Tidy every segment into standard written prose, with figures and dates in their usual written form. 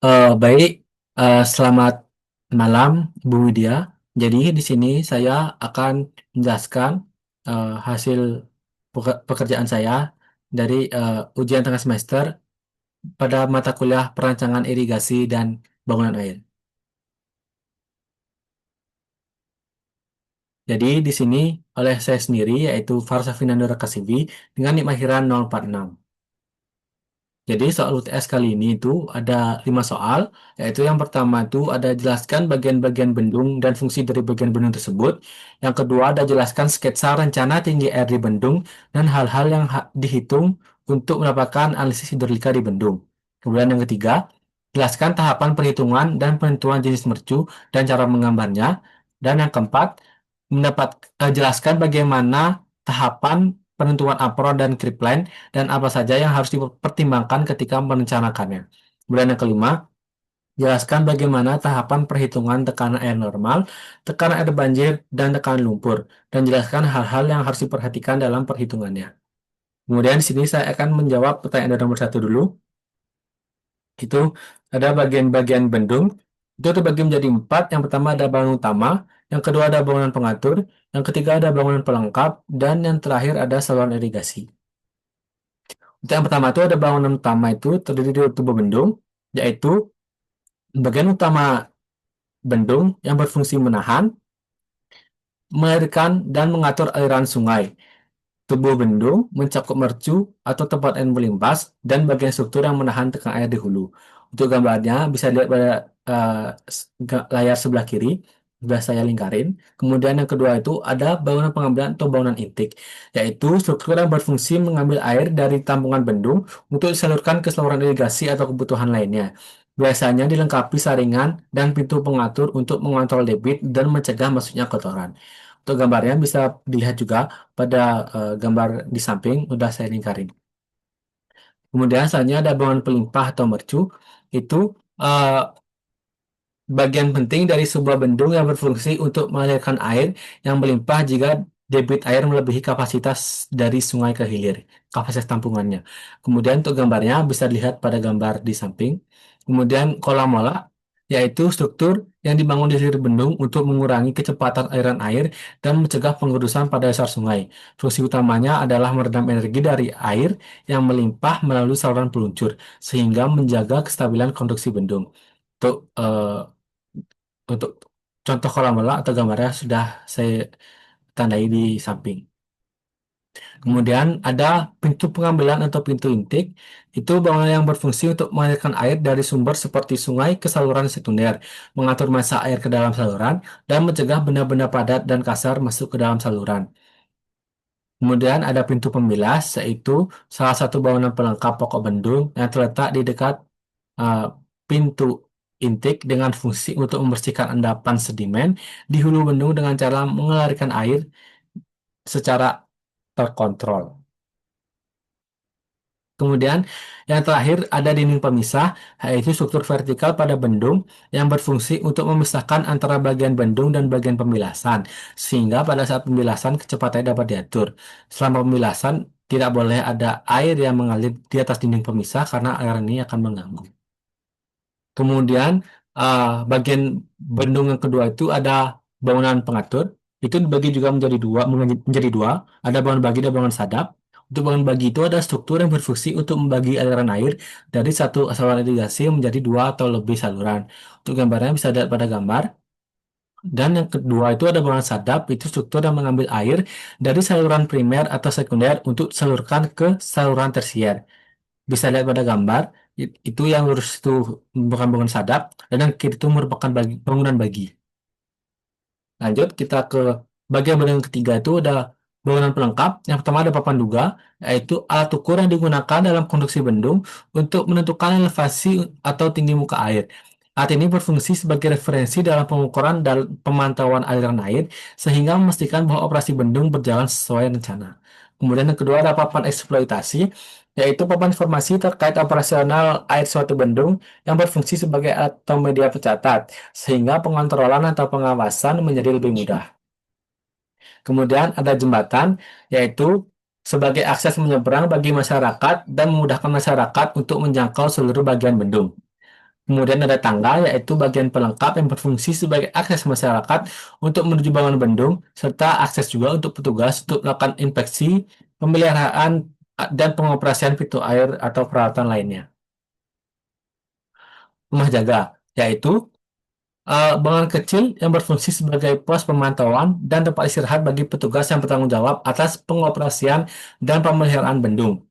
Baik, selamat malam Bu Widya. Jadi di sini saya akan menjelaskan hasil pekerjaan saya dari ujian tengah semester pada mata kuliah perancangan irigasi dan bangunan air. Jadi di sini oleh saya sendiri yaitu Farsafina Nura Kasibi dengan NIM akhiran 046. Jadi soal UTS kali ini itu ada 5 soal, yaitu yang pertama itu ada jelaskan bagian-bagian bendung dan fungsi dari bagian bendung tersebut. Yang kedua ada jelaskan sketsa rencana tinggi air di bendung dan hal-hal yang dihitung untuk mendapatkan analisis hidrolika di bendung. Kemudian yang ketiga, jelaskan tahapan perhitungan dan penentuan jenis mercu dan cara menggambarnya. Dan yang keempat, jelaskan bagaimana tahapan penentuan apron dan creepline dan apa saja yang harus dipertimbangkan ketika merencanakannya. Kemudian yang kelima, jelaskan bagaimana tahapan perhitungan tekanan air normal, tekanan air banjir, dan tekanan lumpur, dan jelaskan hal-hal yang harus diperhatikan dalam perhitungannya. Kemudian di sini saya akan menjawab pertanyaan dari nomor satu dulu. Itu ada bagian-bagian bendung. Itu terbagi menjadi empat. Yang pertama ada bangunan utama, yang kedua ada bangunan pengatur, yang ketiga ada bangunan pelengkap, dan yang terakhir ada saluran irigasi. Untuk yang pertama itu ada bangunan utama itu terdiri dari tubuh bendung, yaitu bagian utama bendung yang berfungsi menahan, mengalirkan, dan mengatur aliran sungai. Tubuh bendung mencakup mercu atau tempat air melimpas dan bagian struktur yang menahan tekanan air di hulu. Untuk gambarnya bisa dilihat pada layar sebelah kiri, sudah saya lingkarin. Kemudian yang kedua itu ada bangunan pengambilan atau bangunan intik, yaitu struktur yang berfungsi mengambil air dari tampungan bendung untuk disalurkan ke saluran irigasi atau kebutuhan lainnya. Biasanya dilengkapi saringan dan pintu pengatur untuk mengontrol debit dan mencegah masuknya kotoran. Untuk gambarnya bisa dilihat juga pada gambar di samping, udah saya lingkarin. Kemudian selanjutnya ada bangunan pelimpah atau mercu. Itu eh, bagian penting dari sebuah bendung yang berfungsi untuk mengalirkan air yang melimpah jika debit air melebihi kapasitas dari sungai ke hilir, kapasitas tampungannya. Kemudian untuk gambarnya bisa dilihat pada gambar di samping. Kemudian kolam mola, yaitu struktur yang dibangun di hilir bendung untuk mengurangi kecepatan aliran air dan mencegah pengurusan pada dasar sungai. Fungsi utamanya adalah meredam energi dari air yang melimpah melalui saluran peluncur, sehingga menjaga kestabilan konduksi bendung. Untuk untuk contoh kolam bola atau gambarnya sudah saya tandai di samping. Kemudian ada pintu pengambilan atau pintu intik. Itu bangunan yang berfungsi untuk mengalirkan air dari sumber seperti sungai ke saluran sekunder, mengatur massa air ke dalam saluran, dan mencegah benda-benda padat dan kasar masuk ke dalam saluran. Kemudian ada pintu pemilas, yaitu salah satu bangunan pelengkap pokok bendung yang terletak di dekat uh, pintu intik dengan fungsi untuk membersihkan endapan sedimen di hulu bendung dengan cara mengalirkan air secara terkontrol. Kemudian yang terakhir ada dinding pemisah, yaitu struktur vertikal pada bendung yang berfungsi untuk memisahkan antara bagian bendung dan bagian pemilasan, sehingga pada saat pemilasan kecepatannya dapat diatur. Selama pemilasan tidak boleh ada air yang mengalir di atas dinding pemisah karena air ini akan mengganggu. Kemudian bagian bendung yang kedua itu ada bangunan pengatur. Itu dibagi juga menjadi dua. Ada bangunan bagi dan bangunan sadap. Untuk bangunan bagi itu ada struktur yang berfungsi untuk membagi aliran air dari satu saluran irigasi menjadi dua atau lebih saluran. Untuk gambarnya bisa dilihat pada gambar. Dan yang kedua itu ada bangunan sadap, itu struktur yang mengambil air dari saluran primer atau sekunder untuk disalurkan ke saluran tersier. Bisa lihat pada gambar, itu yang lurus itu merupakan bangunan sadap, dan yang kiri itu merupakan bangunan bagi. Lanjut, kita ke bagian bangunan ketiga itu ada bangunan pelengkap. Yang pertama ada papan duga, yaitu alat ukur yang digunakan dalam konstruksi bendung untuk menentukan elevasi atau tinggi muka air. Alat ini berfungsi sebagai referensi dalam pengukuran dan pemantauan aliran air, sehingga memastikan bahwa operasi bendung berjalan sesuai rencana. Kemudian yang kedua ada papan eksploitasi, yaitu papan informasi terkait operasional air suatu bendung yang berfungsi sebagai atau media pencatat, sehingga pengontrolan atau pengawasan menjadi lebih mudah. Kemudian ada jembatan, yaitu sebagai akses menyeberang bagi masyarakat dan memudahkan masyarakat untuk menjangkau seluruh bagian bendung. Kemudian ada tangga, yaitu bagian pelengkap yang berfungsi sebagai akses masyarakat untuk menuju bangunan bendung, serta akses juga untuk petugas untuk melakukan inspeksi, pemeliharaan, dan pengoperasian pintu air atau peralatan lainnya. Rumah jaga, yaitu bangunan kecil yang berfungsi sebagai pos pemantauan dan tempat istirahat bagi petugas yang bertanggung jawab atas pengoperasian dan pemeliharaan bendung.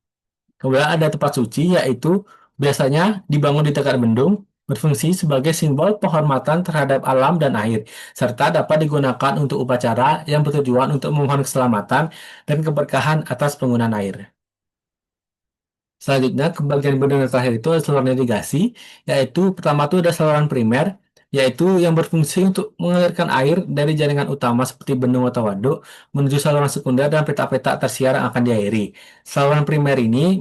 Kemudian ada tempat suci, yaitu biasanya dibangun di dekat bendung, berfungsi sebagai simbol penghormatan terhadap alam dan air, serta dapat digunakan untuk upacara yang bertujuan untuk memohon keselamatan dan keberkahan atas penggunaan air. Selanjutnya, ke bagian bendungan terakhir itu ada saluran irigasi, yaitu pertama itu ada saluran primer, yaitu yang berfungsi untuk mengalirkan air dari jaringan utama seperti bendung atau waduk menuju saluran sekunder dan petak-petak tersiar yang akan diairi. Saluran primer ini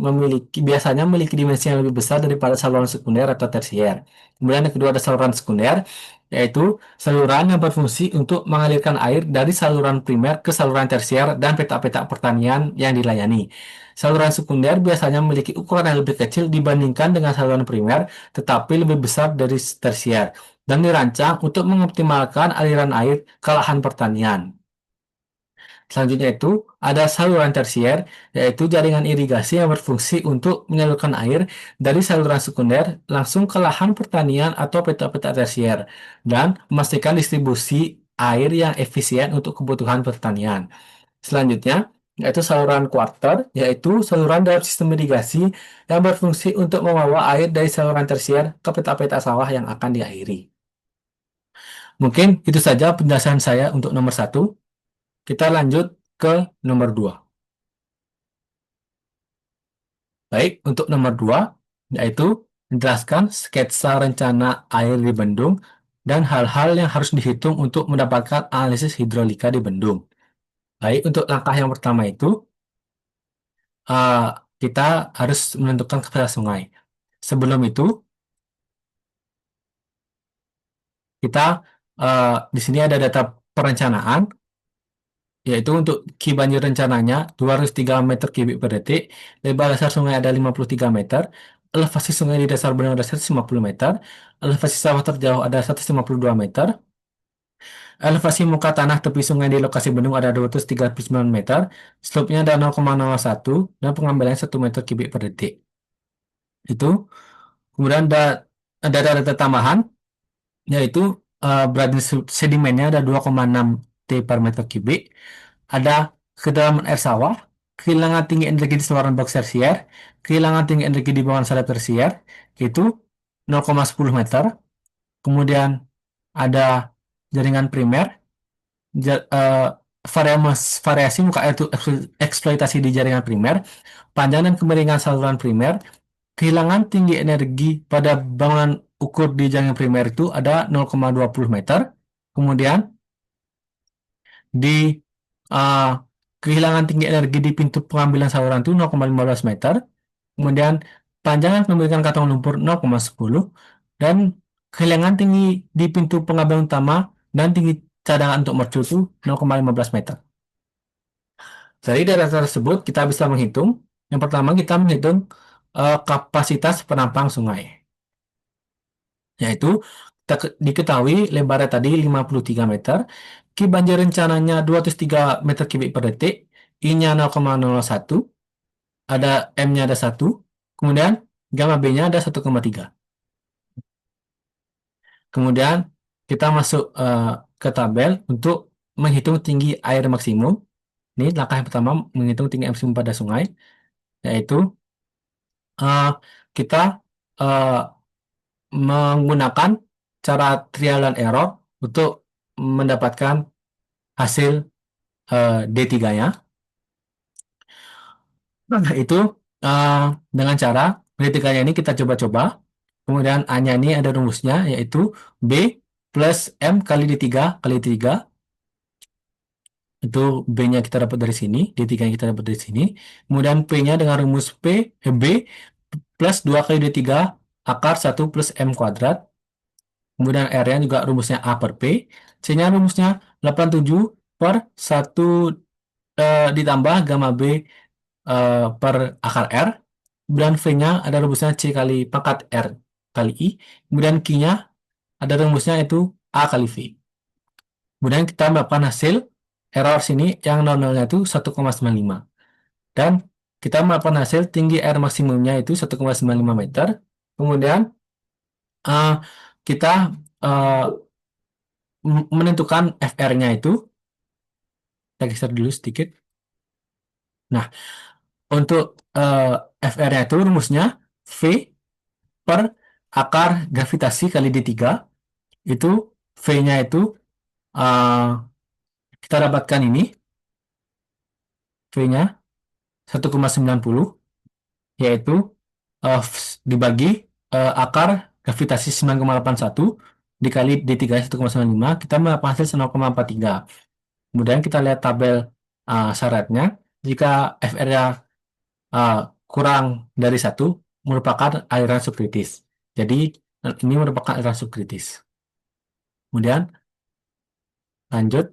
biasanya memiliki dimensi yang lebih besar daripada saluran sekunder atau tersier. Kemudian yang kedua ada saluran sekunder, yaitu saluran yang berfungsi untuk mengalirkan air dari saluran primer ke saluran tersier dan petak-petak pertanian yang dilayani. Saluran sekunder biasanya memiliki ukuran yang lebih kecil dibandingkan dengan saluran primer, tetapi lebih besar dari tersier, dan dirancang untuk mengoptimalkan aliran air ke lahan pertanian. Selanjutnya itu ada saluran tersier, yaitu jaringan irigasi yang berfungsi untuk menyalurkan air dari saluran sekunder langsung ke lahan pertanian atau petak-petak tersier, dan memastikan distribusi air yang efisien untuk kebutuhan pertanian. Selanjutnya, yaitu saluran quarter, yaitu saluran dalam sistem irigasi yang berfungsi untuk membawa air dari saluran tersier ke petak-petak sawah yang akan diairi. Mungkin itu saja penjelasan saya untuk nomor satu. Kita lanjut ke nomor dua. Baik, untuk nomor dua, yaitu menjelaskan sketsa rencana air di bendung dan hal-hal yang harus dihitung untuk mendapatkan analisis hidrolika di bendung. Baik, untuk langkah yang pertama itu, eh, kita harus menentukan kapasitas sungai. Sebelum itu, kita di sini ada data perencanaan, yaitu untuk Ki Banjir rencananya 203 meter kubik per detik, lebar dasar sungai ada 53 meter, elevasi sungai di dasar bendung ada 150 meter, elevasi sawah terjauh ada 152 meter, elevasi muka tanah tepi sungai di lokasi bendung ada 239 meter, slope-nya ada 0,01, dan pengambilannya 1 meter kubik per detik. Itu. Kemudian ada data tambahan, yaitu berat sedimennya ada 2,6 T per meter kubik, ada kedalaman air sawah, kehilangan tinggi energi di saluran box tersier, kehilangan tinggi energi di bawah salep tersier, itu 0,10 meter, kemudian ada jaringan primer, ja- eh, variasi muka air eksploitasi di jaringan primer, panjang dan kemiringan saluran primer, kehilangan tinggi energi pada bangunan ukur di jaringan primer itu ada 0,20 meter. Kemudian di uh, kehilangan tinggi energi di pintu pengambilan saluran itu 0,15 meter. Kemudian panjang pemilikan kantong lumpur 0,10 dan kehilangan tinggi di pintu pengambilan utama dan tinggi cadangan untuk mercu itu 0,15 meter. Dari data tersebut kita bisa menghitung. Yang pertama kita menghitung kapasitas penampang sungai, yaitu diketahui lebarnya tadi 53 meter, Ki banjir rencananya 203 meter kubik per detik, I-nya 0,01, ada M-nya ada 1, kemudian gamma B-nya ada 1,3. Kemudian kita masuk ke tabel untuk menghitung tinggi air maksimum. Ini langkah yang pertama, menghitung tinggi air maksimum pada sungai, yaitu eh, kita eh, menggunakan cara trial and error untuk mendapatkan hasil D3-nya. Nah, itu eh, dengan cara D3-nya ini kita coba-coba. Kemudian A-nya ini ada rumusnya, yaitu B plus M kali D3 kali D3. Itu B-nya kita dapat dari sini, D3-nya kita dapat dari sini. Kemudian P-nya dengan rumus B plus 2 kali D3 akar 1 plus M kuadrat. Kemudian R-nya juga rumusnya A per P. C-nya rumusnya 87 per 1 ditambah gamma B per akar R. Dan V-nya ada rumusnya C kali pangkat R. kali I, kemudian Q-nya ada rumusnya itu A kali V. Kemudian kita melakukan hasil error sini yang nol-nolnya itu 1,95. Dan kita melakukan hasil tinggi air maksimumnya itu 1,95 meter. Kemudian eh, kita eh, menentukan FR-nya itu, kita geser dulu sedikit. Nah, untuk FR-nya itu rumusnya V per akar gravitasi kali D3, itu V-nya itu eh, kita dapatkan ini, V-nya 1,90, yaitu dibagi akar gravitasi 9,81 dikali D3 1,95, kita mendapatkan hasil 0,43. Kemudian kita lihat tabel syaratnya, jika FR-nya uh, kurang dari satu, merupakan aliran subkritis. Jadi ini merupakan aliran subkritis. Kemudian lanjut,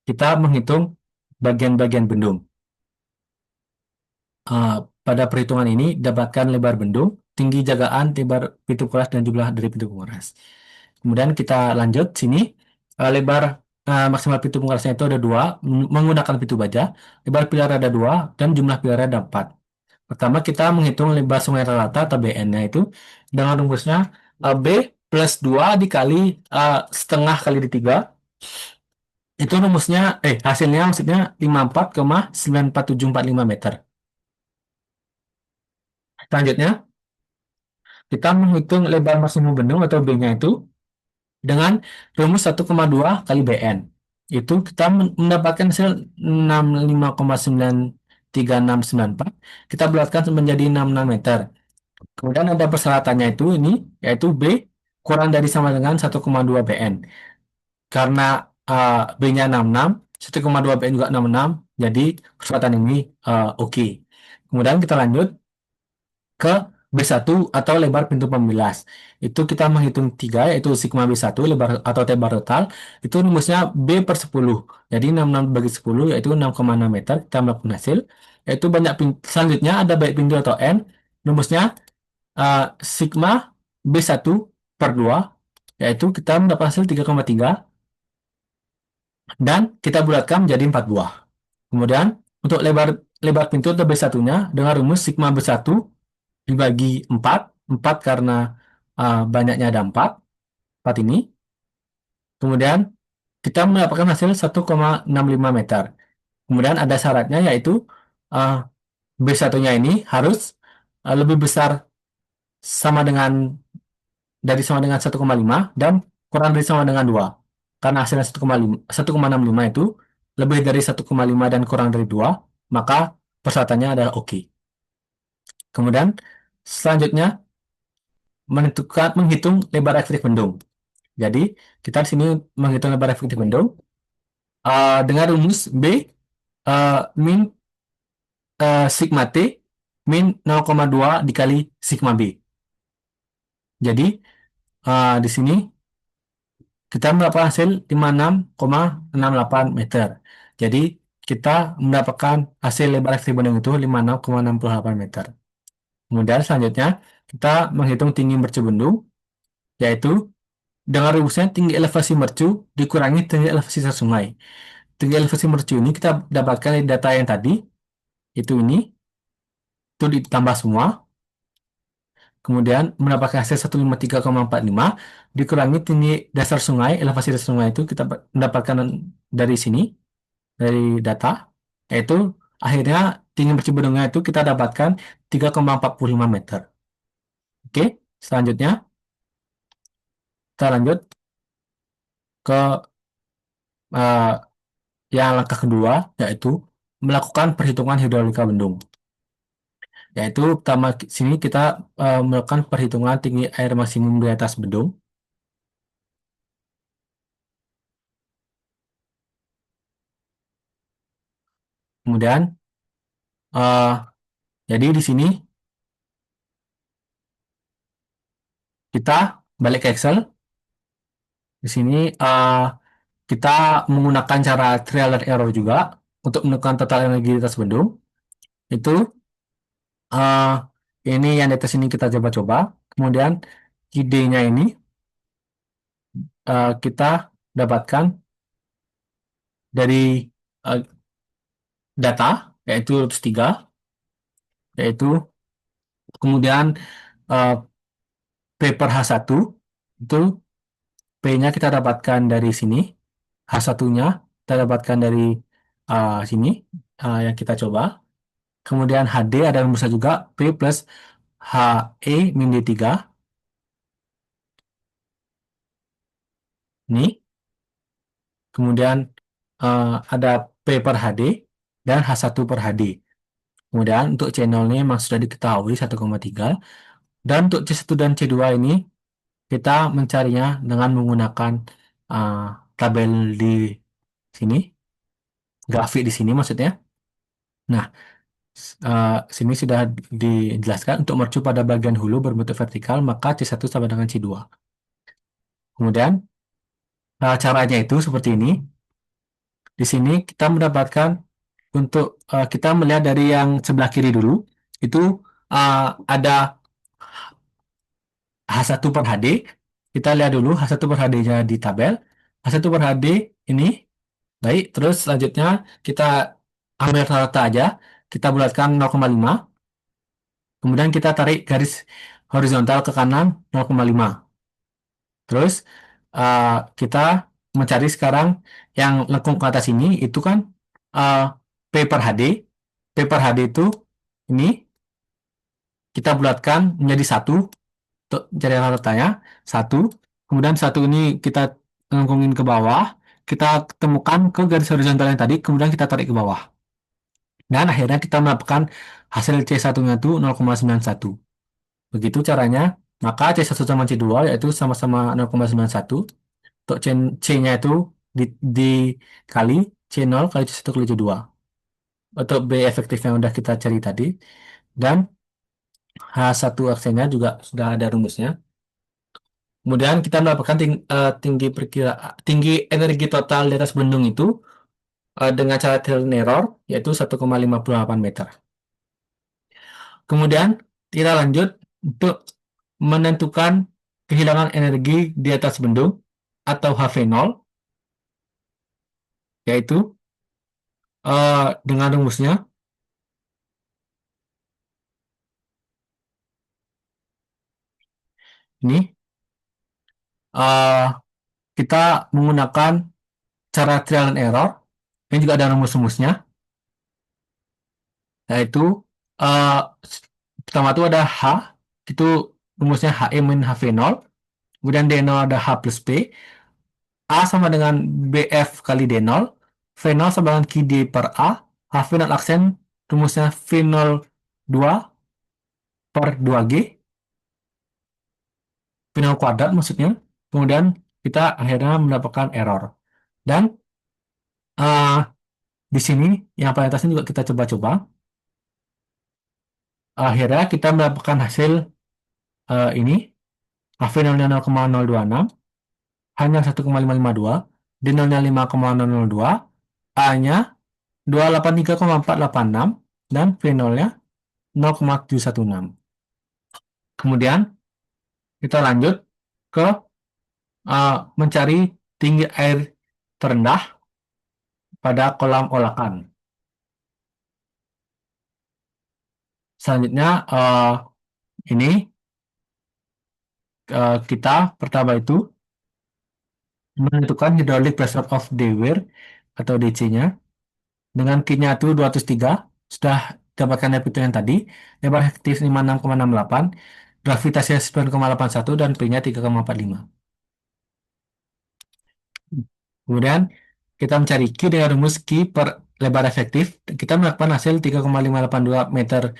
kita menghitung bagian-bagian bendung. Pada perhitungan ini dapatkan lebar bendung, tinggi jagaan, lebar pintu keras, dan jumlah dari pintu penguras. Kemudian kita lanjut sini, lebar maksimal pintu pengerasnya itu ada dua, menggunakan pintu baja, lebar pilar ada dua, dan jumlah pilar ada empat. Pertama kita menghitung lebar sungai rata atau BN-nya itu dengan rumusnya B plus 2 dikali setengah kali di 3. Itu rumusnya, hasilnya maksudnya 54,94745 meter. Selanjutnya, kita menghitung lebar maksimum bendung atau B-nya itu dengan rumus 1,2 kali BN. Itu kita mendapatkan hasil 65,93694. Kita bulatkan menjadi 66 meter. Kemudian ada persyaratannya itu ini, yaitu B kurang dari sama dengan 1,2 BN. Karena B-nya 66, 1,2 BN juga 66, jadi persyaratan ini oke. Kemudian kita lanjut ke B1 atau lebar pintu pembilas. Itu kita menghitung 3, yaitu sigma B1 lebar atau lebar total. Itu rumusnya B per 10. Jadi 66 bagi 10 yaitu 6,6 meter. Kita melakukan hasil. Yaitu banyak pintu. Selanjutnya ada baik pintu atau N. Rumusnya sigma B1 per 2, yaitu kita mendapat hasil 3,3 dan kita bulatkan menjadi 4 buah. Kemudian untuk lebar lebar pintu atau B1-nya dengan rumus sigma B1 dibagi 4, 4 karena banyaknya ada 4, 4 ini. Kemudian kita mendapatkan hasil 1,65 meter. Kemudian ada syaratnya yaitu uh, B1-nya ini harus lebih besar sama dengan sama dengan 1,5 dan kurang dari sama dengan 2. Karena hasilnya 1,5, 1,65 itu lebih dari 1,5 dan kurang dari 2, maka persyaratannya adalah oke. Kemudian selanjutnya menghitung lebar efektif bendung. Jadi kita di sini menghitung lebar efektif bendung dengan rumus B min sigma T min 0,2 dikali sigma B. Jadi di sini kita mendapatkan hasil 56,68 meter. Jadi kita mendapatkan hasil lebar efektif bendung itu 56,68 meter. Kemudian selanjutnya kita menghitung tinggi mercu bendung, yaitu dengan rumusnya tinggi elevasi mercu dikurangi tinggi elevasi sungai. Tinggi elevasi mercu ini kita dapatkan dari data yang tadi, itu ditambah semua, kemudian mendapatkan hasil 153,45 dikurangi tinggi dasar sungai, elevasi dasar sungai itu kita mendapatkan dari sini, dari data, yaitu akhirnya tinggi mercu bendungnya itu kita dapatkan 3,45 meter. Oke, selanjutnya kita lanjut ke uh, yang langkah kedua, yaitu melakukan perhitungan hidrolika bendung. Yaitu pertama sini kita melakukan perhitungan tinggi air maksimum di atas bendung. Kemudian uh, jadi di sini kita balik ke Excel. Di sini kita menggunakan cara trial and error juga untuk menentukan total energi di atas bendung. Itu uh, Ini yang di atas ini kita coba-coba. Kemudian idenya ini kita dapatkan dari eh, data, yaitu lotus 3, yaitu kemudian eh, P per H1, itu P-nya kita dapatkan dari sini, H1-nya kita dapatkan dari sini, yang kita coba. Kemudian HD ada rumusnya juga, P plus HE min D3, ini. Kemudian ada P per HD dan H1 per HD. Kemudian untuk channelnya memang sudah diketahui 1,3. Dan untuk C1 dan C2 ini kita mencarinya dengan menggunakan uh, tabel di sini, grafik di sini maksudnya. Nah, sini sudah dijelaskan untuk mercu pada bagian hulu berbentuk vertikal, maka C1 sama dengan C2. Kemudian caranya itu seperti ini. Di sini kita mendapatkan untuk kita melihat dari yang sebelah kiri dulu, itu ada H1 per HD. Kita lihat dulu H1 per HD-nya di tabel. H1 per HD ini, baik. Terus selanjutnya kita ambil rata-rata aja. Kita bulatkan 0,5. Kemudian kita tarik garis horizontal ke kanan 0,5. Terus uh, kita mencari sekarang yang lengkung ke atas ini, itu kan uh, P per HD. P per HD itu ini kita bulatkan menjadi satu untuk cari rata-ratanya, satu. Kemudian satu ini kita lengkungin ke bawah, kita temukan ke garis horizontal yang tadi, kemudian kita tarik ke bawah. Dan akhirnya kita mendapatkan hasil C1-nya itu 0,91. Begitu caranya. Maka C1 sama C2 yaitu sama-sama 0,91. Untuk C-nya itu dikali C0 kali C1 kali C2. Untuk B efektif yang udah kita cari tadi. Dan H1 aksennya juga sudah ada rumusnya. Kemudian kita mendapatkan tinggi energi total di atas bendung itu dengan cara trial and error, yaitu 1,58 meter. Kemudian kita lanjut untuk menentukan kehilangan energi di atas bendung atau HV0, yaitu dengan rumusnya ini, eh, kita menggunakan cara trial and error yang juga ada rumus-rumusnya, yaitu eh, pertama itu ada H, itu rumusnya HE min HV0, kemudian D0 ada H plus P, A sama dengan BF kali D0, V0 sama dengan QD per A, HV0 aksen rumusnya V0 2 per 2G, V0 kuadrat maksudnya, kemudian kita akhirnya mendapatkan error. Dan eh, di sini yang paling atasnya juga kita coba-coba, akhirnya kita mendapatkan hasil ini, HV0-nya 0,026, hanya 1,552, D0-nya 5,002, A-nya 283,486, dan V0-nya 0,716. Kemudian kita lanjut ke mencari tinggi air terendah pada kolam olakan. Selanjutnya ini kita pertama itu menentukan hydraulic pressure of the weir atau DC-nya dengan Q-nya itu 203, sudah dapatkan dari yang tadi, lebar efektif 56,68, gravitasinya 9,81, dan P-nya 3,45. Kemudian kita mencari Q dengan rumus Q per lebar efektif, kita mendapatkan hasil 3,582 meter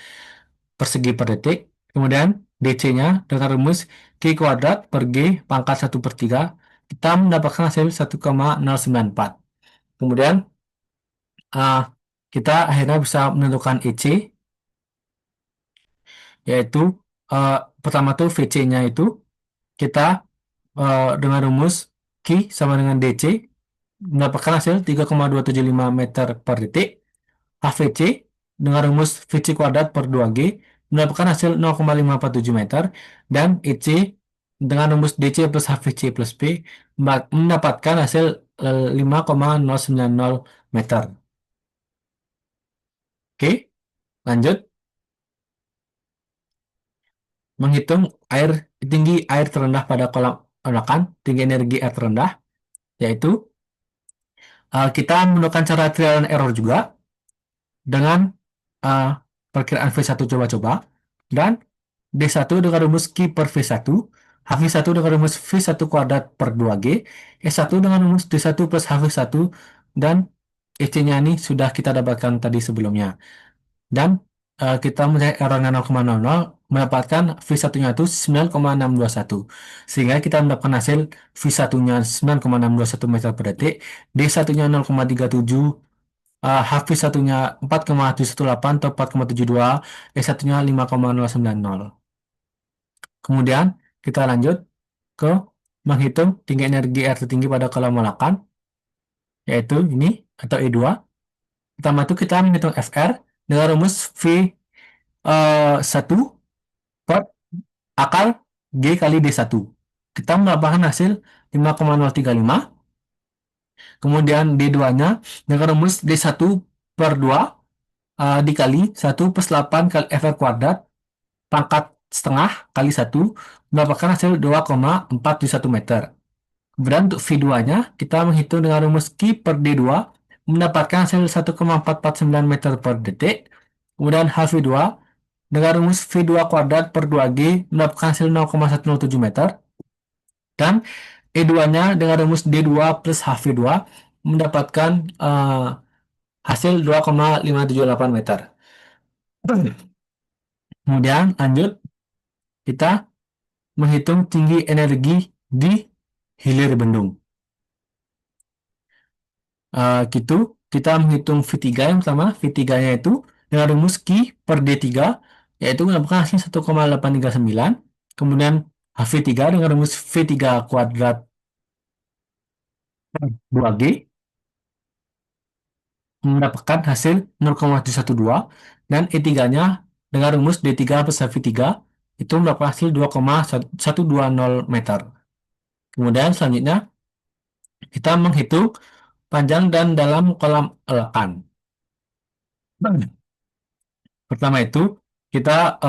persegi per detik. Kemudian DC-nya dengan rumus Q kuadrat per G pangkat 1 per 3, kita mendapatkan hasil 1,094. Kemudian uh, kita akhirnya bisa menentukan EC, yaitu uh, pertama tuh VC-nya itu kita dengan rumus Q sama dengan DC mendapatkan hasil 3,275 meter per detik. HVC dengan rumus VC kuadrat per 2G mendapatkan hasil 0,547 meter, dan EC dengan rumus DC plus HVC plus P mendapatkan hasil 5,090 meter. Oke, lanjut. Menghitung tinggi air terendah pada kolam ledakan, tinggi energi air terendah, yaitu kita menggunakan cara trial and error juga dengan uh, perkiraan V1 coba-coba, dan D1 dengan rumus Q per V1, HV1 dengan rumus V1 kuadrat per 2G, E1 dengan rumus D1 plus HV1, dan EC-nya ini sudah kita dapatkan tadi sebelumnya. Dan kita mencari errornya 0,00, mendapatkan V1-nya itu 9,621. Sehingga kita mendapatkan hasil V1-nya 9,621 meter per detik, D1-nya 0,37, HV1-nya 4,718 atau 4,72, E1-nya 5,090. Kemudian kita lanjut ke menghitung tinggi energi air tertinggi pada kolam ledakan, yaitu ini atau E2. Pertama itu kita menghitung FR dengan rumus V1 per akar G kali D1. Kita mendapatkan hasil 5,035. Kemudian D2-nya dengan rumus D1 per 2 dikali 1 plus 8 kali FR kuadrat pangkat setengah kali 1 mendapatkan hasil 2,471 meter. Kemudian untuk V2-nya kita menghitung dengan rumus Q per D2 mendapatkan hasil 1,449 meter per detik. Kemudian HV2 dengan rumus V2 kuadrat per 2G mendapatkan hasil 0,107 meter. Dan E2-nya dengan rumus D2 plus HV2 mendapatkan hasil 2,578 meter. Kemudian lanjut kita menghitung tinggi energi di hilir bendung. Gitu, kita menghitung V3 yang pertama. V3-nya itu dengan rumus Q per D3, yaitu mendapatkan hasil 1,839. Kemudian HV3 dengan rumus V3 kuadrat 2G mendapatkan hasil 0,112, dan E3-nya dengan rumus D3 plus HV3 itu mendapatkan hasil 2,120 meter. Kemudian selanjutnya kita menghitung panjang dan dalam kolam ledakan. Pertama itu kita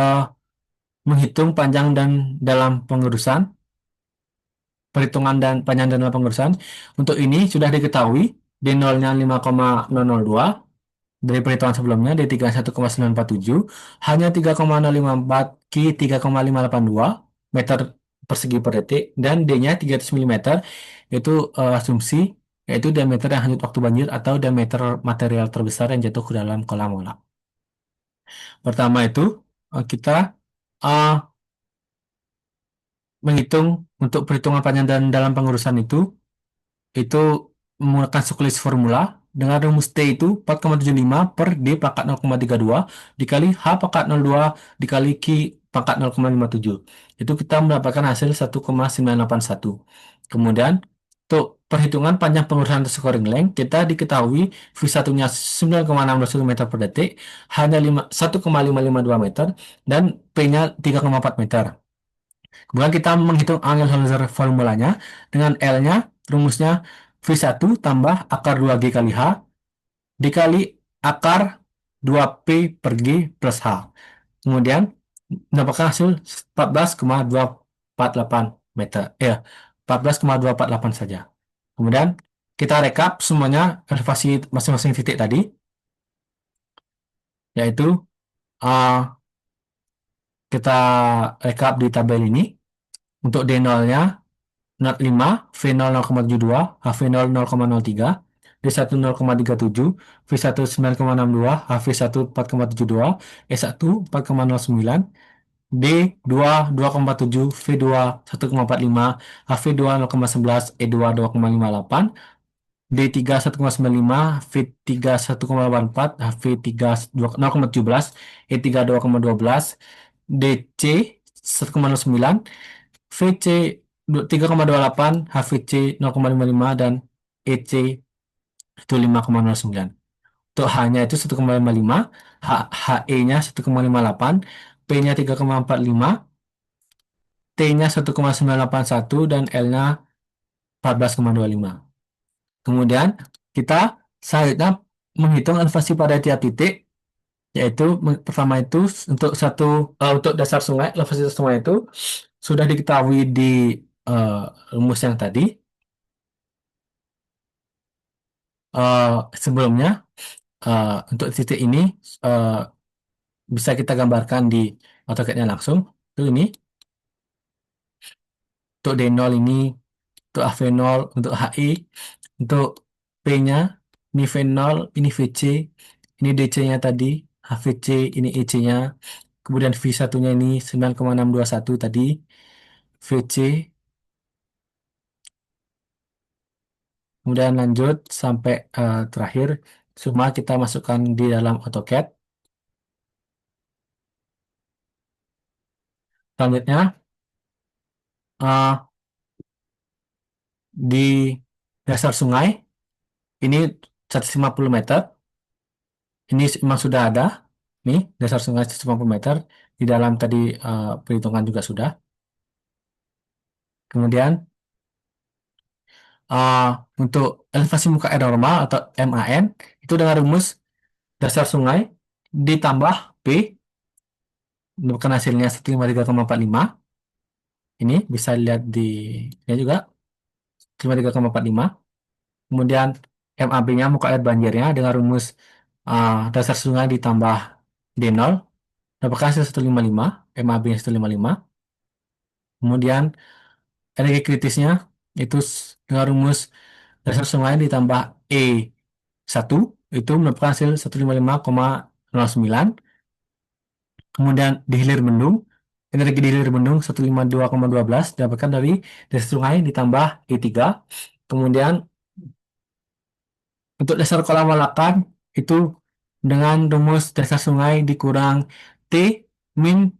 menghitung panjang dan dalam pengurusan, perhitungan dan panjang dan dalam pengurusan. Untuk ini sudah diketahui D0-nya 5,002, dari perhitungan sebelumnya D3 1,947, hanya 3,054, Q 3,582 meter persegi per detik, dan D-nya 300 mm, yaitu asumsi, yaitu diameter yang hanyut waktu banjir atau diameter material terbesar yang jatuh ke dalam kolam olah. Pertama itu kita uh, menghitung untuk perhitungan panjang dan dalam pengurusan itu menggunakan suklis formula dengan rumus T itu 4,75 per D pangkat 0,32 dikali H pangkat 02 dikali Q pangkat 0,57. Itu kita mendapatkan hasil 1,981. Kemudian untuk perhitungan panjang pengurusan scoring length kita diketahui V1-nya 9,621 meter per detik, hanya 1,552 meter, dan P-nya 3,4 meter. Kemudian kita menghitung angle Holzer formulanya dengan L-nya rumusnya V1 tambah akar 2G kali H dikali akar 2P per G plus H. Kemudian mendapatkan hasil 14,248 meter. 14,248 saja. Kemudian kita rekap semuanya elevasi masing-masing titik tadi, yaitu kita rekap di tabel ini. Untuk D0-nya 05, V0 0,72, HV0 0,03, D1 0,37, V1 9,62, HV1 4,72, E1 4,09, D2 2,47, V2 1,45, HV2 0,11, E2 2,58, D3 1,95, V3 1,84, HV3 0,17, E3 2,12, DC 1,09, VC 3,28, HVC 0,55, dan EC itu 5,09. Untuk H-nya itu 1,55, HE-nya 1,58, P-nya 3,45, T-nya 1,981, dan L-nya 14,25. Kemudian kita selanjutnya menghitung elevasi pada tiap titik, yaitu pertama itu untuk dasar sungai, elevasi dasar sungai itu sudah diketahui di eh, rumus yang tadi. Sebelumnya, untuk titik ini eh, bisa kita gambarkan di AutoCAD-nya langsung. Itu ini untuk D0 ini, untuk AV0, untuk HI, untuk P-nya, ini V0, ini VC, ini DC-nya tadi, HVC, ini EC-nya, kemudian V1-nya ini 9,621 tadi, VC, kemudian lanjut sampai terakhir, semua kita masukkan di dalam AutoCAD. Selanjutnya, eh, di dasar sungai, ini 150 meter, ini memang sudah ada, nih dasar sungai 150 meter, di dalam tadi perhitungan juga sudah. Kemudian uh, untuk elevasi muka air normal atau MAN itu dengan rumus dasar sungai ditambah P, bukan hasilnya 153,45. Ini bisa dilihat di ini juga 153,45. Kemudian MAB-nya muka air banjirnya dengan rumus dasar sungai ditambah D0 dapatkan hasil 155, MAB-nya 155. Kemudian energi kritisnya itu dengan rumus dasar sungai ditambah E1 itu mendapatkan hasil 155,09. Kemudian di hilir bendung, energi di hilir bendung 152,12 didapatkan dari dasar sungai ditambah E3. Kemudian untuk dasar kolam Walakan itu dengan rumus dasar sungai dikurang T min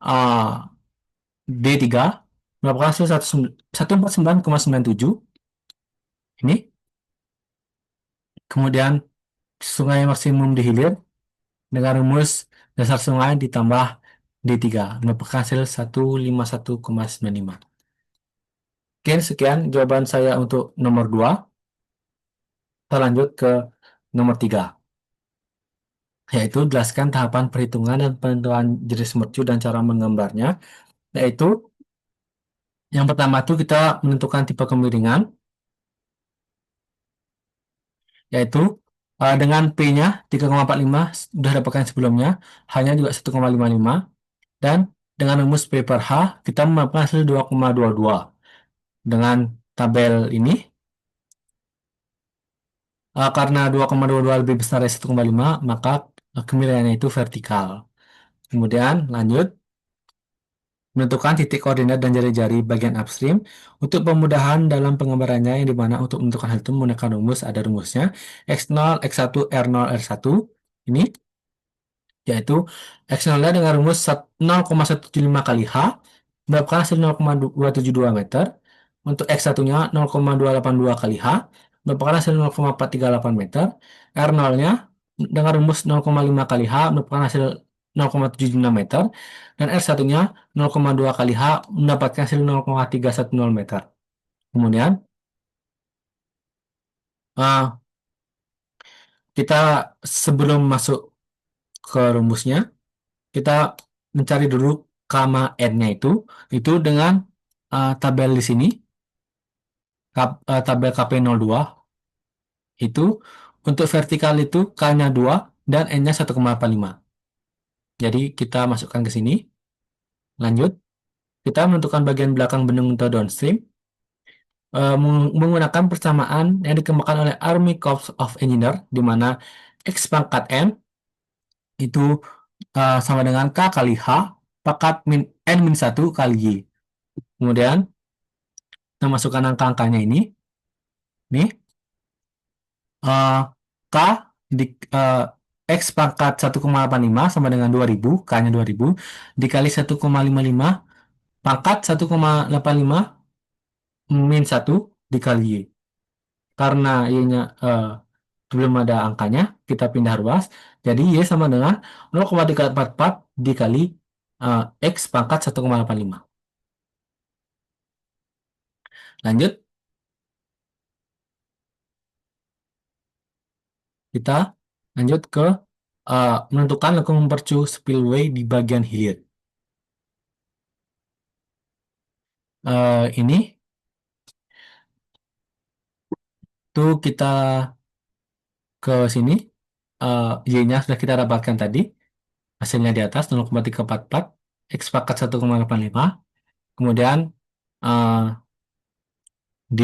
uh, D3 mendapatkan hasil 149,97 ini. Kemudian sungai maksimum di hilir dengan rumus dasar sungai ditambah D3 mendapatkan hasil 151,95. Oke, sekian jawaban saya untuk nomor 2. Kita lanjut ke nomor 3, yaitu jelaskan tahapan perhitungan dan penentuan jenis mercu dan cara menggambarnya. Yaitu yang pertama itu kita menentukan tipe kemiringan, yaitu dengan P-nya 3,45 sudah dapatkan sebelumnya, hanya juga 1,55, dan dengan rumus P per H kita mendapatkan hasil 2,22. Dengan tabel ini, karena 2,22 lebih besar dari 1,5, maka kemiringannya itu vertikal. Kemudian lanjut, menentukan titik koordinat dan jari-jari bagian upstream. Untuk pemudahan dalam penggambarannya, yang dimana untuk menentukan hal itu menggunakan rumus, ada rumusnya X0, X1, R0, R1. Ini yaitu X0-nya dengan rumus 0,175 kali H mendapatkan hasil 0,272 meter. Untuk X1-nya 0,282 kali H mendapatkan hasil 0,438 meter. R0-nya dengan rumus 0,5 kali H mendapatkan hasil 0,776 meter. Dan R1-nya 0,2 kali H mendapatkan hasil 0,310 meter. Kemudian uh, kita sebelum masuk ke rumusnya, kita mencari dulu kama n-nya itu dengan tabel di sini, tabel KP02 itu untuk vertikal itu K-nya 2 dan N-nya 1,85. Jadi kita masukkan ke sini. Lanjut, kita menentukan bagian belakang bendung atau downstream menggunakan persamaan yang dikembangkan oleh Army Corps of Engineer, di mana X pangkat N itu sama dengan K kali H pangkat N min 1 kali Y. Kemudian kita masukkan angka-angkanya ini. Nih, eh, K di X pangkat 1,85 sama dengan 2000, K-nya 2000, dikali 1,55 pangkat 1,85 min 1 dikali Y. Karena Y-nya belum ada angkanya, kita pindah ruas. Jadi Y sama dengan 0,344 dikali X pangkat 1,85. Lanjut, kita lanjut ke menentukan lengkung mercu spillway di bagian hilir. Ini tuh kita ke sini, Y-nya sudah kita dapatkan tadi, hasilnya di atas 0,344, X pangkat 1,85. Kemudian eh, di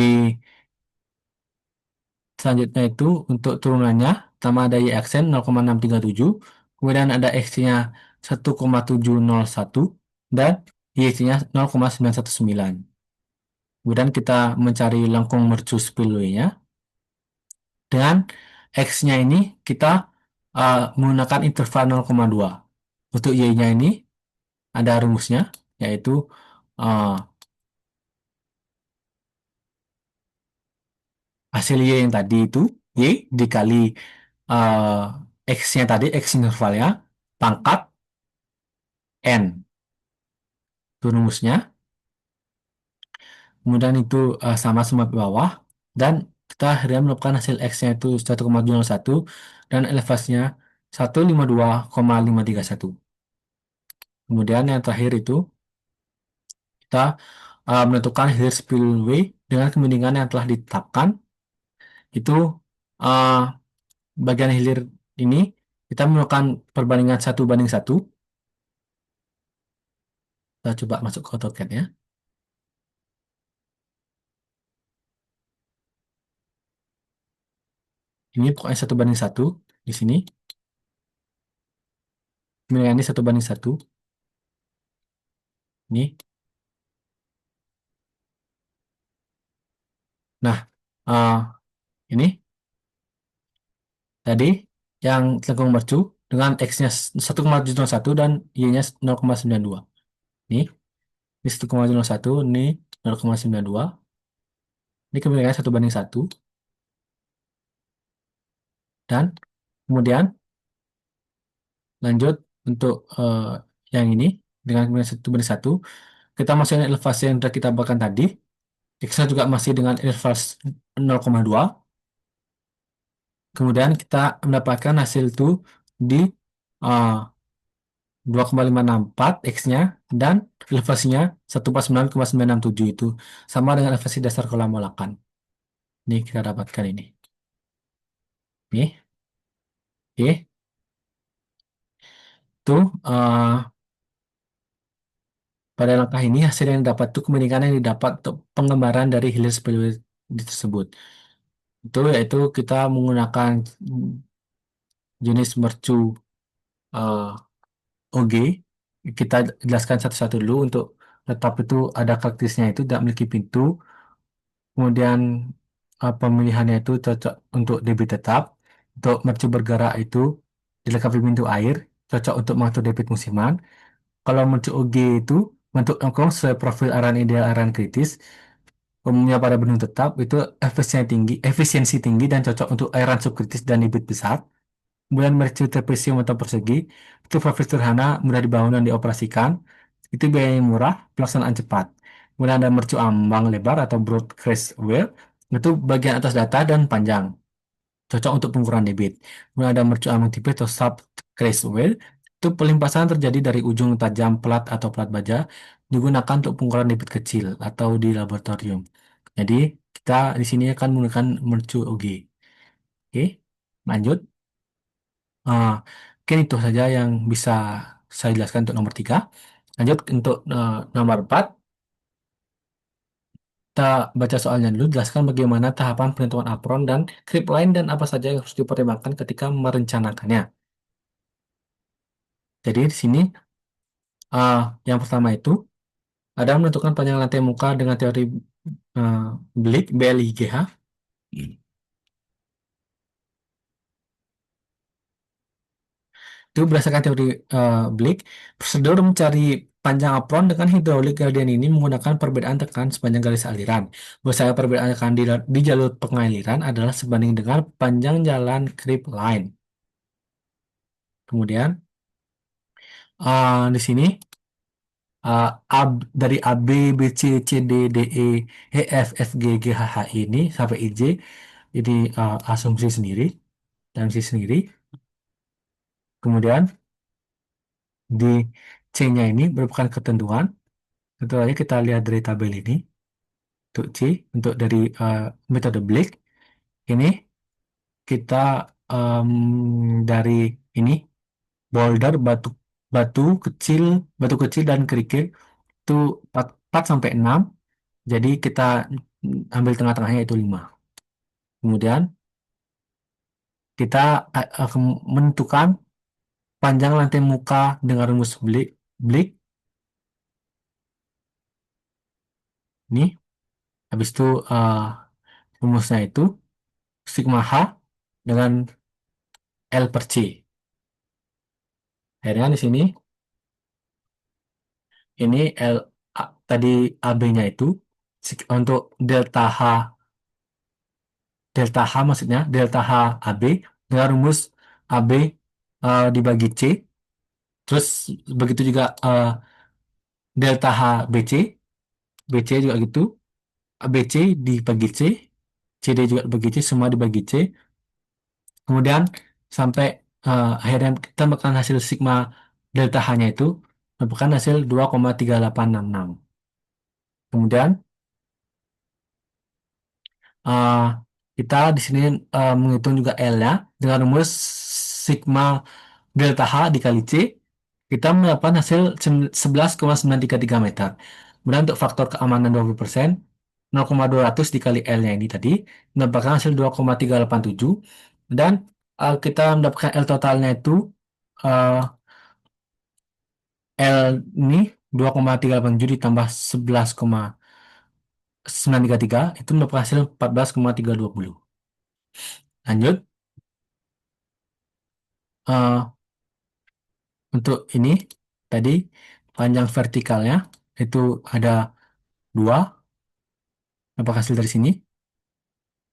selanjutnya itu untuk turunannya, pertama ada Y aksen 0,637, kemudian ada X-nya 1,701, dan Y-nya 0,919. Kemudian kita mencari lengkung mercu spillway-nya. Dengan X-nya ini kita menggunakan interval 0,2. Untuk Y-nya ini ada rumusnya, yaitu uh, hasil Y yang tadi itu, Y dikali X-nya tadi, X intervalnya, pangkat N. Itu rumusnya. Kemudian itu sama semua di bawah. Dan kita akhirnya menemukan hasil X-nya itu 1,101 dan elevasinya 152,531. Kemudian yang terakhir itu kita menentukan hilir spillway dengan kemudian yang telah ditetapkan. Itu uh, bagian hilir ini kita melakukan perbandingan 1 banding 1. Kita coba masuk ke AutoCAD ya. Ini pokoknya 1 banding 1 di sini. Kemudian ini 1 banding 1. Ini. Nah, ini tadi yang lengkung mercu dengan X-nya 1,701 dan Y-nya 0,92. Ini 1,701, ini 0,92. Ini kemudian 1 banding 1. Dan kemudian lanjut untuk yang ini dengan kemudian 1 banding 1. Kita masukkan elevasi yang sudah kita buatkan tadi. X-nya juga masih dengan elevasi 0,2. Kemudian kita mendapatkan hasil itu di uh, 2,564 X-nya dan elevasinya 149,967 itu sama dengan elevasi dasar kolam molakan. Ini kita dapatkan ini. Nih, oke. Tuh, pada langkah ini hasil yang didapat itu kemungkinan yang didapat untuk pengembaraan dari hilir spillway tersebut. Itu yaitu kita menggunakan jenis mercu eh, OG. Kita jelaskan satu-satu dulu untuk tetap itu ada karakteristiknya itu tidak memiliki pintu. Kemudian pemilihannya itu cocok untuk debit tetap. Untuk mercu bergerak itu dilengkapi pintu air, cocok untuk mengatur debit musiman. Kalau mercu OG itu bentuk engkong sesuai profil arahan ideal arahan kritis. Umumnya pada bentuk tetap itu efisiensi tinggi dan cocok untuk airan subkritis dan debit besar. Kemudian mercu trapesium atau persegi itu profil sederhana, mudah dibangun dan dioperasikan. Itu biayanya murah, pelaksanaan cepat. Kemudian ada mercu ambang lebar atau broad crest wheel, itu bagian atas data dan panjang, cocok untuk pengukuran debit. Kemudian ada mercu ambang tipis atau sub crest wheel, itu pelimpasan terjadi dari ujung tajam plat atau plat baja, digunakan untuk pengukuran debit kecil atau di laboratorium. Jadi kita di sini akan menggunakan mercu OG. Oke, lanjut. Ah, mungkin itu saja yang bisa saya jelaskan untuk nomor 3. Lanjut untuk nomor 4. Kita baca soalnya dulu, jelaskan bagaimana tahapan penentuan apron dan script line dan apa saja yang harus dipertimbangkan ketika merencanakannya. Jadi di sini ah, yang pertama itu ada menentukan panjang lantai muka dengan teori uh, BLIGH. Itu berdasarkan teori Blake, prosedur mencari panjang apron dengan hidrolik gradient ini menggunakan perbedaan tekan sepanjang garis aliran. Misalnya perbedaan tekan di jalur pengaliran adalah sebanding dengan panjang jalan creep line. Kemudian di sini A, dari AB, BC, CD, DE, EF, FG, GH, HI ini sampai IJ ini asumsi sendiri dan si sendiri. Kemudian di C-nya ini merupakan ketentuan. Tentu saja kita lihat dari tabel ini. Untuk C, untuk dari metode Blake, ini kita dari ini boulder, batu kecil, batu kecil dan kerikil itu 4 sampai 6. Jadi kita ambil tengah-tengahnya itu 5. Kemudian kita menentukan panjang lantai muka dengan rumus Blake. Blake ini habis itu rumusnya itu sigma H dengan L per C. Akhirnya di sini ini tadi AB-nya itu untuk delta H maksudnya delta H AB dengan rumus AB dibagi C. Terus begitu juga delta H BC, BC juga gitu. ABC dibagi C, CD juga dibagi C, semua dibagi C. Kemudian sampai akhirnya kita mendapatkan hasil sigma delta H-nya itu merupakan hasil 2,3866. Kemudian uh, kita di sini menghitung juga L-nya dengan rumus sigma delta H dikali C, kita mendapatkan hasil 11,933 meter. Kemudian untuk faktor keamanan 20%, 0,200 dikali L-nya ini tadi, mendapatkan hasil 2,387. Dan kita mendapatkan L totalnya itu uh, L ini 2,387 ditambah 11,933 itu mendapatkan hasil 14,320. Lanjut, uh, untuk ini tadi panjang vertikalnya itu ada 2, mendapatkan hasil dari sini.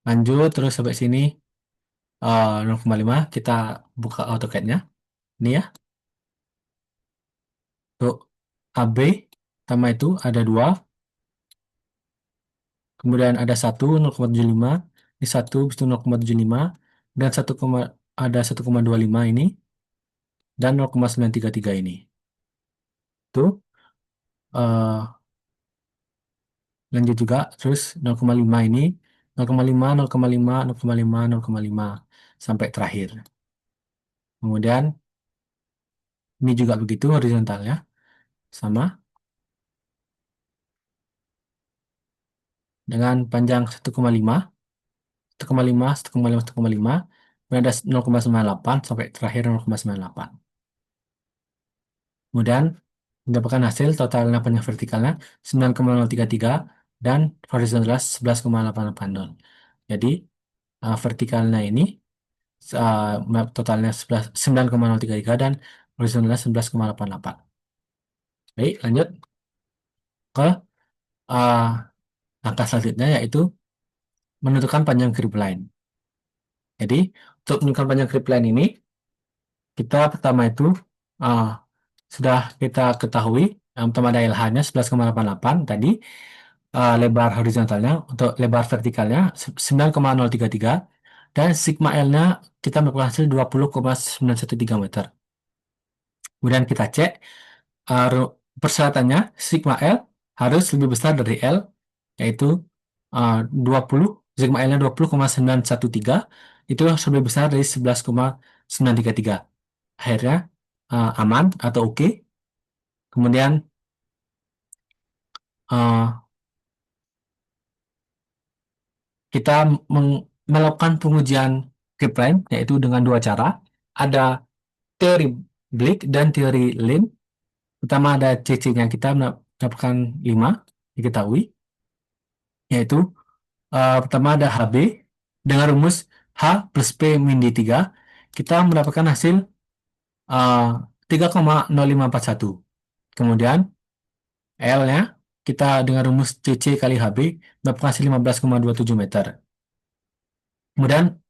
Lanjut terus sampai sini 0,5 kita buka AutoCAD-nya. Ini ya, untuk AB sama itu ada 2, kemudian ada 1 0,75, ini 1 itu 0,75 dan 1, ada 1,25 ini dan 0,933 ini. Tuh lanjut juga terus 0,5 ini 0,5 0,5 0,5 0,5 sampai terakhir. Kemudian ini juga begitu horizontalnya sama dengan panjang 1,5 1,5 1,5 1,5 kemudian ada 0,98 sampai terakhir 0,98. Kemudian mendapatkan hasil totalnya panjang vertikalnya 9,033 dan horizontalnya 11,880. Jadi vertikalnya ini totalnya 9,033 dan horizontalnya 11,88. Baik, lanjut ke uh, langkah selanjutnya yaitu menentukan panjang grip line. Jadi untuk menentukan panjang grip line ini kita pertama itu uh, sudah kita ketahui yang pertama ada LH-nya 11,88 tadi, lebar horizontalnya untuk lebar vertikalnya 9,033 dan sigma L-nya kita mendapatkan hasil 20,913 meter. Kemudian kita cek persyaratannya sigma L harus lebih besar dari L yaitu 20, sigma L-nya 20,913 itu harus lebih besar dari 11,933. Akhirnya aman atau oke. Kemudian uh, kita melakukan pengujian K-prime yaitu dengan dua cara. Ada teori Blake dan teori Lin. Pertama ada CC-nya kita mendapatkan 5 diketahui yaitu pertama ada HB dengan rumus H plus P min D3 kita mendapatkan hasil 3,0541. Kemudian L-nya kita dengan rumus CC kali HB mendapatkan hasil 15,27 meter. Kemudian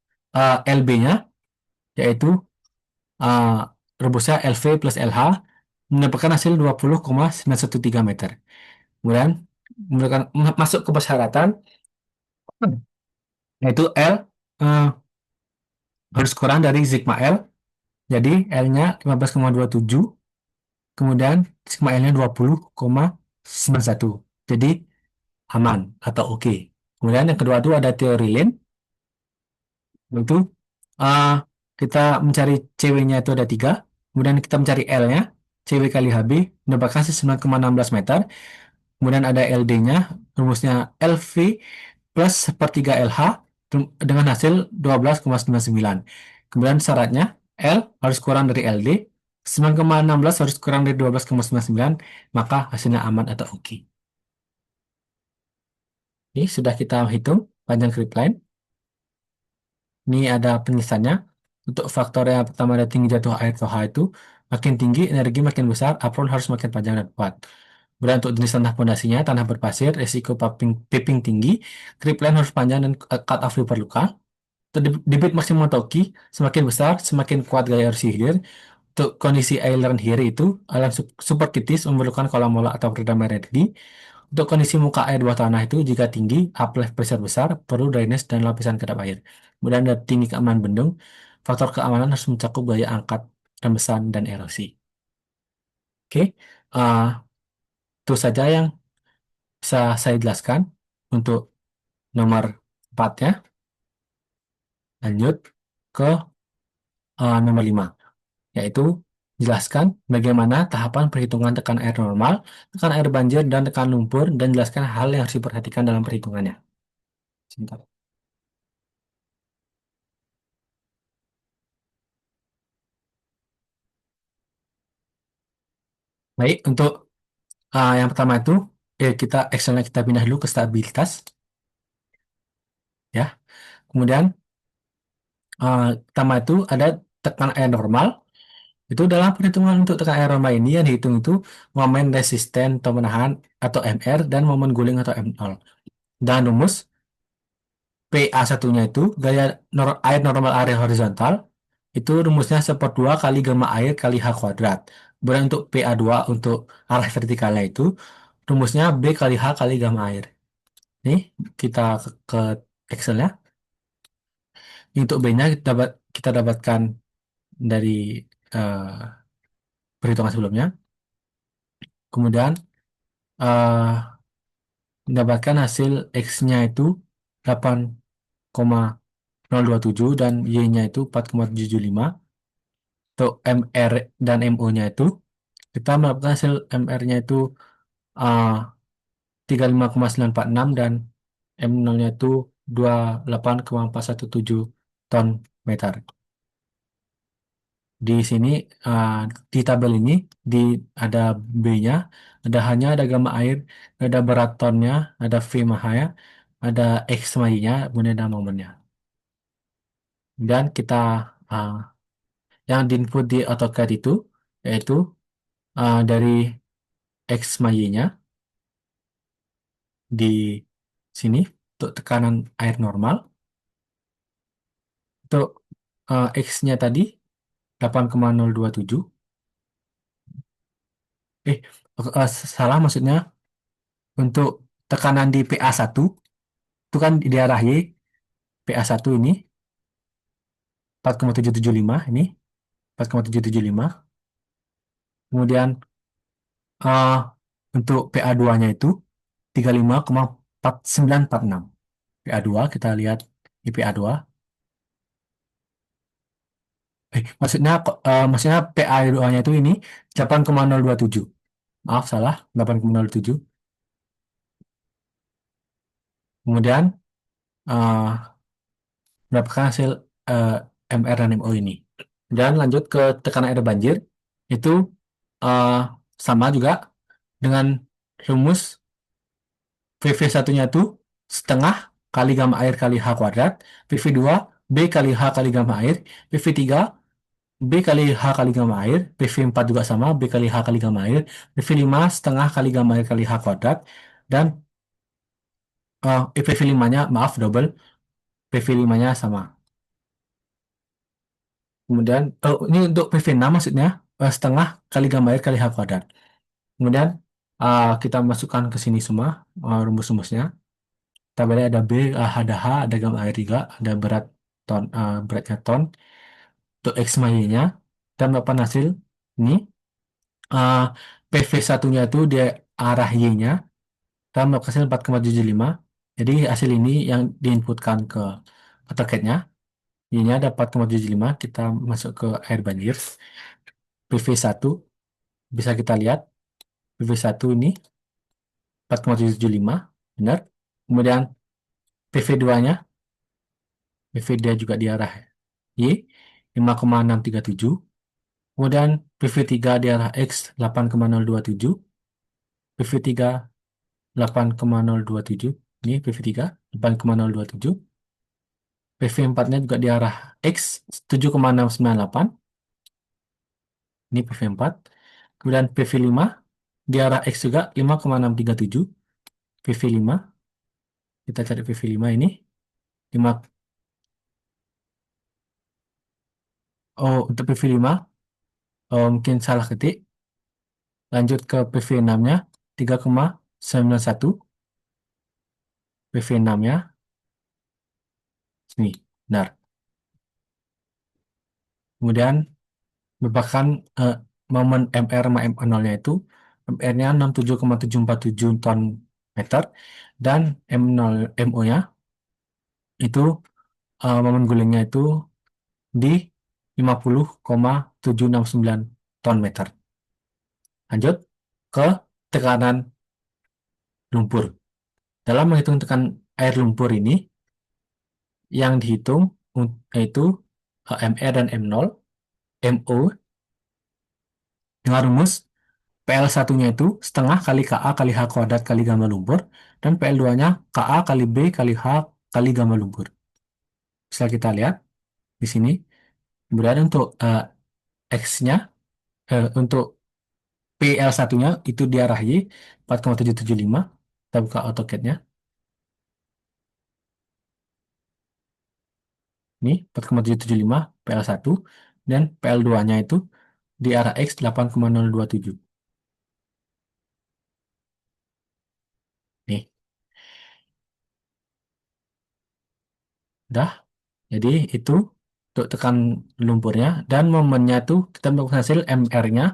LB-nya yaitu uh, rumusnya LV plus LH mendapatkan hasil 20,913 meter. Kemudian masuk ke persyaratan, yaitu L eh, harus kurang dari sigma L. Jadi L-nya 15,27, kemudian sigma L-nya 20,91. Jadi aman atau oke. Kemudian yang kedua itu ada teori Lin, yaitu eh, kita mencari CW-nya itu ada 3, kemudian kita mencari L-nya, CW kali HB, mendapatkan 9,16 meter. Kemudian ada LD-nya, rumusnya LV plus sepertiga LH dengan hasil 12,99. Kemudian syaratnya L harus kurang dari LD, 9,16 harus kurang dari 12,99, maka hasilnya aman atau oke. Ini sudah kita hitung panjang creep line. Ini ada penjelasannya. Untuk faktor yang pertama ada tinggi jatuh air atau H itu, makin tinggi energi makin besar, apron harus makin panjang dan kuat. Kemudian untuk jenis tanah pondasinya, tanah berpasir, risiko tipping tinggi, creep line harus panjang dan cut off diperlukan. Untuk debit maksimum toki, semakin besar, semakin kuat gaya erosi hilir. Untuk kondisi aileron hilir itu, alam superkritis memerlukan kolam mola atau peredam energi. Untuk kondisi muka air bawah tanah itu, jika tinggi, uplift pressure besar, perlu drainase dan lapisan kedap air. Kemudian ada tinggi keamanan bendung, faktor keamanan harus mencakup gaya angkat, rembesan, dan erosi. Oke, eh, itu saja yang bisa saya jelaskan untuk nomor 4-nya. Lanjut ke nomor 5, yaitu jelaskan bagaimana tahapan perhitungan tekan air normal, tekan air banjir, dan tekan lumpur, dan jelaskan hal yang harus diperhatikan dalam perhitungannya. Sebentar. Baik, untuk yang pertama itu, kita Excelnya kita pindah dulu ke stabilitas, ya. Kemudian pertama itu ada tekan air normal. Itu dalam perhitungan untuk tekan air normal ini yang dihitung itu momen resisten atau menahan atau MR dan momen guling atau M0. Dan rumus PA satunya itu gaya air normal area horizontal itu rumusnya seperdua kali gamma air kali H kuadrat. Kemudian untuk PA2 untuk arah vertikalnya itu rumusnya B kali H kali gamma air. Nih kita ke Excelnya. Untuk B-nya kita dapatkan dari eh, perhitungan sebelumnya. Kemudian eh, mendapatkan hasil X-nya itu 8,027 dan Y-nya itu 4,775. Untuk MR dan MO-nya itu kita mendapatkan hasil MR-nya itu uh, 35,946 dan M0-nya itu 28,417 ton meter. Di sini uh, di tabel ini di ada B-nya, ada hanya ada gamma air, ada berat tonnya, ada V mahanya, ada X sama Y-nya, kemudian ada momennya. Dan kita uh, yang diinput di AutoCAD itu yaitu dari X sama Y-nya di sini untuk tekanan air normal. Untuk X-nya tadi 8,027. Eh, salah maksudnya untuk tekanan di PA1 itu kan di daerah Y, PA1 ini 4,775 ini 4,775. Kemudian eh, untuk PA2-nya itu 35,4946. PA2 kita lihat di PA2. Maksudnya PA2-nya itu ini 8,027. Maaf salah, 8,027. Kemudian eh, mendapatkan hasil eh, MR dan MO ini. Dan lanjut ke tekanan air banjir, itu eh, sama juga dengan rumus PV satunya itu setengah kali gamma air kali H kuadrat, PV2 B kali H kali gamma air, PV3 B kali H kali gamma air, PV4 juga sama B kali H kali gamma air, PV5 setengah kali gamma air kali H kuadrat, dan PV5-nya maaf double, PV5-nya sama. Kemudian ini untuk PV6 maksudnya. setengah kali gamma air kali H kuadrat. Kemudian kita masukkan ke sini semua rumus-rumusnya. Tabelnya ada B, ada H, ada gamma air juga, ada beratnya ton. Untuk X sama Y-nya, dan dapat hasil ini. eh, PV satunya itu dia arah Y-nya, dan dapat hasil 4,75. Jadi hasil ini yang diinputkan ke AutoCAD-nya. Y-nya ada 4,75, kita masuk ke air banjir. PV1 bisa kita lihat, PV1 ini 4,75, benar. Kemudian PV2-nya, PV dia juga di arah Y, 5,637. Kemudian PV3 di arah X, 8,027. PV3 8,027. Ini PV3 8,027. PV4-nya juga di arah X, 7,698. Ini PV4. Kemudian PV5 di arah X juga 5,637. PV5, kita cari PV5 ini. 5, oh, untuk PV5, oh, mungkin salah ketik. Lanjut ke PV6-nya, 3,91. PV6-nya, sini, benar. Kemudian, merupakan momen MR sama MA0-nya itu, MR-nya 67,747 ton meter, dan MO-nya itu momen gulingnya itu di 50,769 ton meter. Lanjut ke tekanan lumpur. Dalam menghitung tekanan air lumpur ini, yang dihitung yaitu MR dan M0, MO, dengan rumus PL1-nya itu setengah kali KA kali H kuadrat kali gamma lumpur, dan PL2-nya KA kali B kali H kali gamma lumpur. Bisa kita lihat di sini. Kemudian untuk X-nya, untuk PL1-nya itu di arah Y 4,775. Kita buka AutoCAD-nya. Ini 4,775 PL1, dan PL2-nya itu di arah X 8,027. Nih, udah. Jadi itu untuk tekan lumpurnya, dan momennya itu kita melakukan hasil MR-nya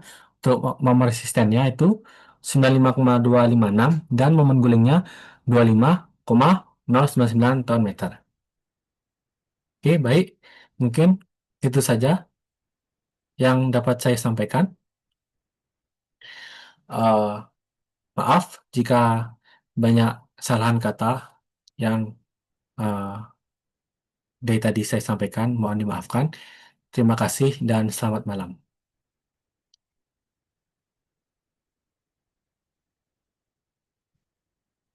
untuk momen resistennya itu 95,256, dan momen gulingnya 25,099 ton meter. Oke, baik. Mungkin itu saja yang dapat saya sampaikan. Eh, Maaf jika banyak kesalahan kata yang eh, dari tadi saya sampaikan. Mohon dimaafkan. Terima kasih dan selamat malam.